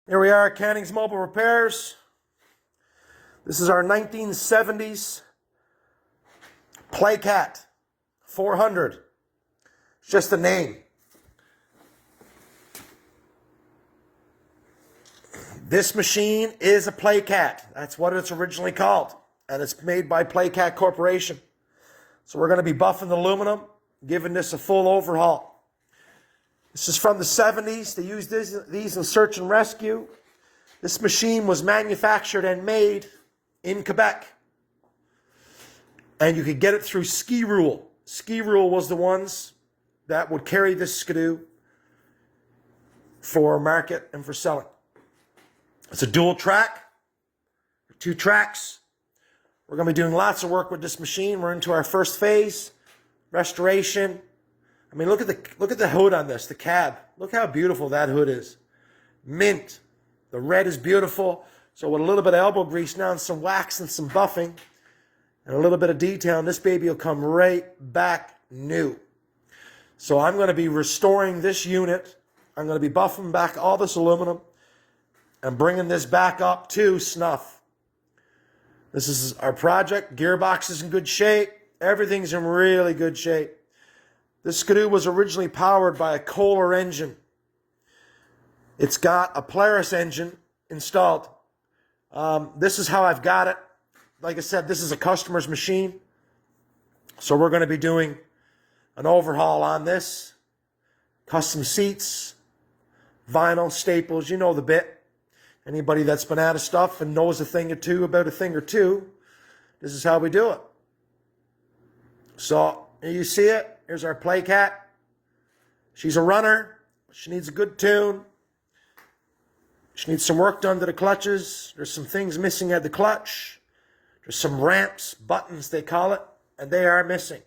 Here we are, Canning's Mobile Repairs. This is our 1970s Playcat 400. It's just a name. This machine is a Playcat. That's what it's originally called. And it's made by Playcat Corporation. So we're going to be buffing the aluminum, giving this a full overhaul. This is from the 70s. They used these in search and rescue. This machine was manufactured and made in Quebec. And you could get it through Ski Rule. Ski Rule was the ones that would carry this skidoo for market and for selling. It's a dual track, 2 tracks. We're going to be doing lots of work with this machine. We're into our first phase, restoration. I mean, look at the hood on this, the cab. Look how beautiful that hood is. Mint. The red is beautiful. So with a little bit of elbow grease now and some wax and some buffing and a little bit of detail, and this baby will come right back new. So I'm going to be restoring this unit. I'm going to be buffing back all this aluminum and bringing this back up to snuff. This is our project. Gearbox is in good shape. Everything's in really good shape. This skidoo was originally powered by a Kohler engine. It's got a Polaris engine installed. This is how I've got it. Like I said, this is a customer's machine. So we're going to be doing an overhaul on this. Custom seats, vinyl, staples, you know the bit. Anybody that's been out of stuff and knows a thing or two about a thing or two, this is how we do it. So here you see it. Here's our Playcat. She's a runner. She needs a good tune. She needs some work done to the clutches. There's some things missing at the clutch. There's some ramps, buttons they call it, and they are missing.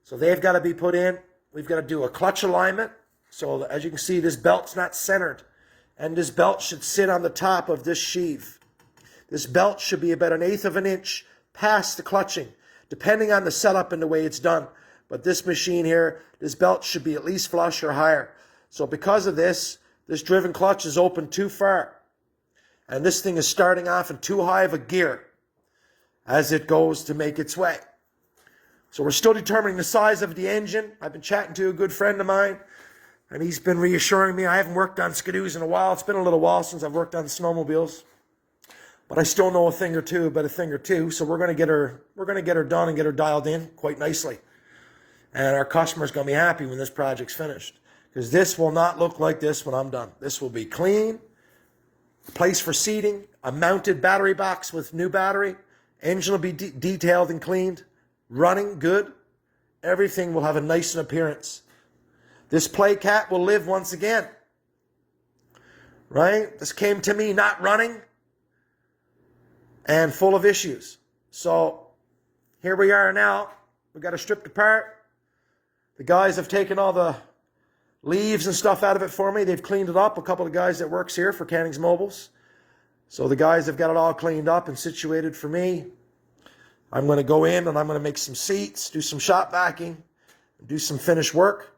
So they've got to be put in. We've got to do a clutch alignment. So as you can see, this belt's not centered. And this belt should sit on the top of this sheave. This belt should be about 1/8 of an inch past the clutching, depending on the setup and the way it's done. But this machine here, this belt should be at least flush or higher. So because of this driven clutch is open too far. And this thing is starting off in too high of a gear as it goes to make its way. So we're still determining the size of the engine. I've been chatting to a good friend of mine, and he's been reassuring me. I haven't worked on skidoos in a while. It's been a little while since I've worked on snowmobiles. But I still know a thing or two about a thing or two. So we're going to get her done and get her dialed in quite nicely. And our customer's going to be happy when this project's finished. Because this will not look like this when I'm done. This will be clean, place for seating, a mounted battery box with new battery. Engine will be detailed and cleaned, running good. Everything will have a nice appearance. This Playcat will live once again. Right? This came to me not running and full of issues. So here we are now. We got it stripped apart. The guys have taken all the leaves and stuff out of it for me. They've cleaned it up. A couple of guys that works here for Canning's Mobiles. So the guys have got it all cleaned up and situated for me. I'm going to go in and I'm going to make some seats, do some shop vacuuming, do some finish work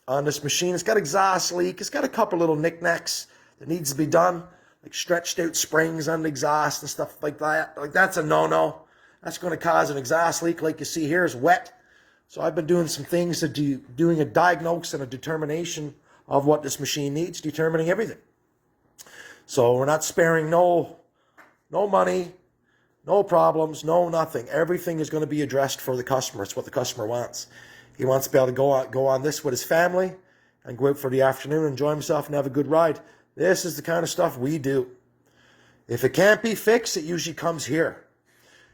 on this machine. It's got exhaust leak. It's got a couple little knickknacks that needs to be done, like stretched out springs on the exhaust and stuff like that. Like that's a no-no. That's going to cause an exhaust leak like you see here is wet. So I've been doing some things to doing a diagnosis and a determination of what this machine needs, determining everything. So we're not sparing no money, no problems, no nothing. Everything is going to be addressed for the customer. It's what the customer wants. He wants to be able to go on this with his family and go out for the afternoon, enjoy himself and have a good ride. This is the kind of stuff we do. If it can't be fixed, it usually comes here.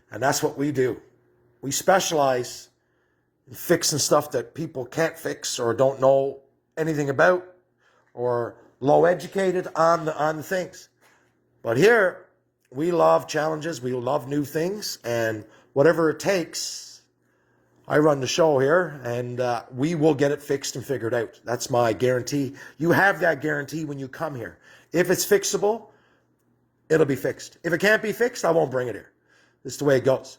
And that's what we do. We specialize in fixing stuff that people can't fix or don't know anything about or low educated on the things. But here, we love challenges. We love new things. And whatever it takes, I run the show here, and we will get it fixed and figured out. That's my guarantee. You have that guarantee when you come here. If it's fixable, it'll be fixed. If it can't be fixed, I won't bring it here. This is the way it goes,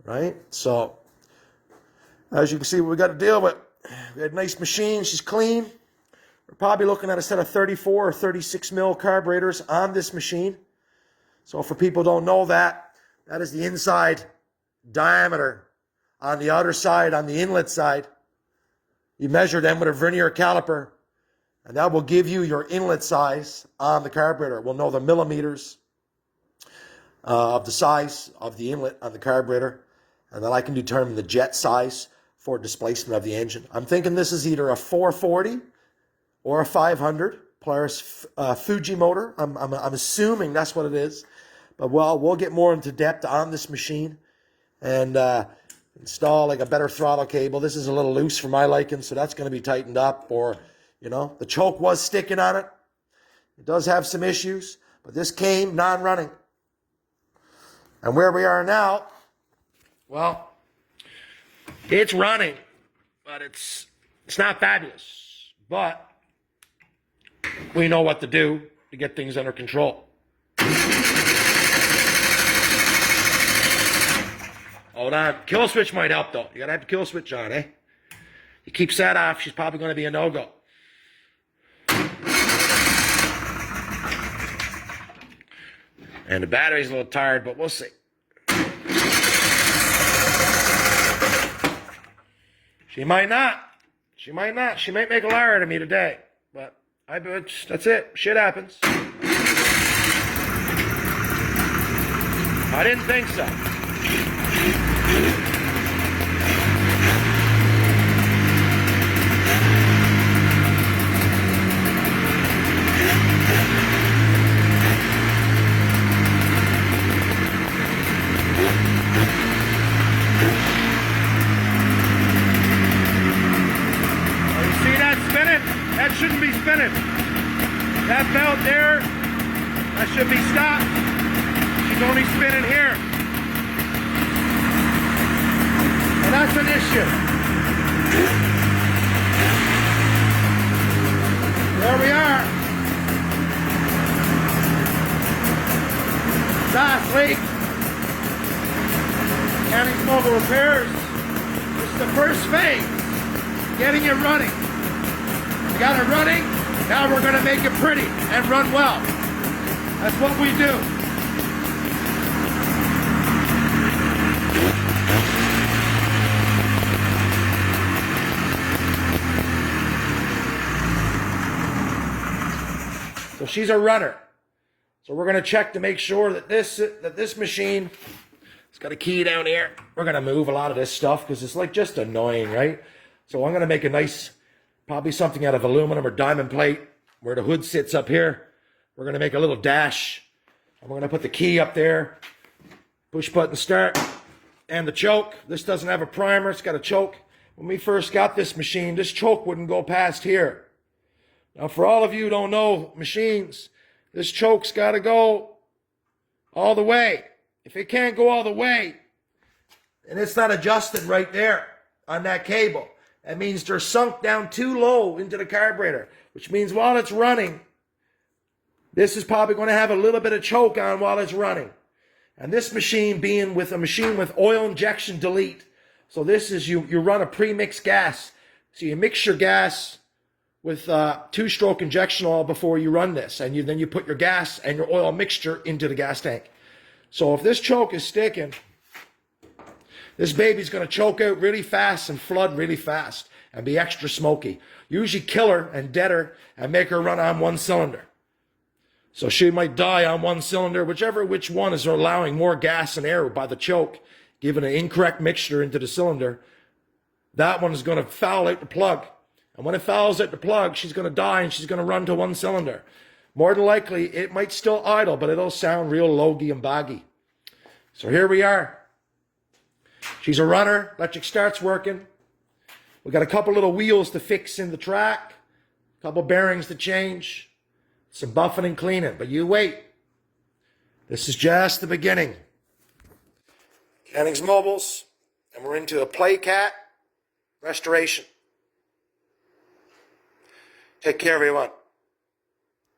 right? So, as you can see, what we got to deal with. We had a nice machine. She's clean. We're probably looking at a set of 34 or 36 mil carburetors on this machine. So for people who don't know that, that is the inside diameter. On the outer side, on the inlet side, you measure them with a vernier caliper, and that will give you your inlet size on the carburetor. We'll know the millimeters of the size of the inlet on the carburetor, and then I can determine the jet size for displacement of the engine. I'm thinking this is either a 440 or a 500 Polaris Fuji motor. I'm assuming that's what it is, but we'll get more into depth on this machine and install like a better throttle cable. This is a little loose for my liking, so that's going to be tightened up. Or, you know, the choke was sticking on it. It does have some issues, but this came non-running. And where we are now, well, it's running, but it's not fabulous. But we know what to do to get things under control. Hold on. Kill switch might help, though. You got to have the kill switch on, eh? You keep that off, she's probably going to be a no-go. And the battery's a little tired, but we'll see. She might not. She might not. She might make a liar out of me today. But that's it. Shit happens. I didn't think so. That shouldn't be spinning. That belt there, that should be stopped. She's only spinning here. And that's an issue. There we are. Last leak. Mechanics Mobile Repairs. This is the first phase. Getting it running. We got it running, now we're going to make it pretty and run well. That's what we do. So she's a runner. So we're going to check to make sure that this machine, it's got a key down here. We're going to move a lot of this stuff because it's like just annoying, right? So I'm going to make a nice, probably something out of aluminum or diamond plate where the hood sits up here. We're going to make a little dash. And we're going to put the key up there. Push button start. And the choke. This doesn't have a primer. It's got a choke. When we first got this machine, this choke wouldn't go past here. Now, for all of you who don't know machines, this choke's got to go all the way. If it can't go all the way, and it's not adjusted right there on that cable, that means they're sunk down too low into the carburetor, which means while it's running, this is probably going to have a little bit of choke on while it's running. And this machine being with a machine with oil injection delete. So this is, you run a pre-mixed gas. So you mix your gas with two-stroke injection oil before you run this. And then you put your gas and your oil mixture into the gas tank. So if this choke is sticking, this baby's going to choke out really fast and flood really fast and be extra smoky. Usually kill her and dead her and make her run on one cylinder. So she might die on one cylinder, which one is allowing more gas and air by the choke, giving an incorrect mixture into the cylinder. That one is going to foul out the plug. And when it fouls out the plug, she's going to die and she's going to run to one cylinder. More than likely, it might still idle, but it'll sound real logy and baggy. So here we are. She's a runner. Electric start's working. We got a couple little wheels to fix in the track. A couple bearings to change. Some buffing and cleaning. But you wait. This is just the beginning. Mechanics Mobiles. And we're into a Playcat restoration. Take care, everyone.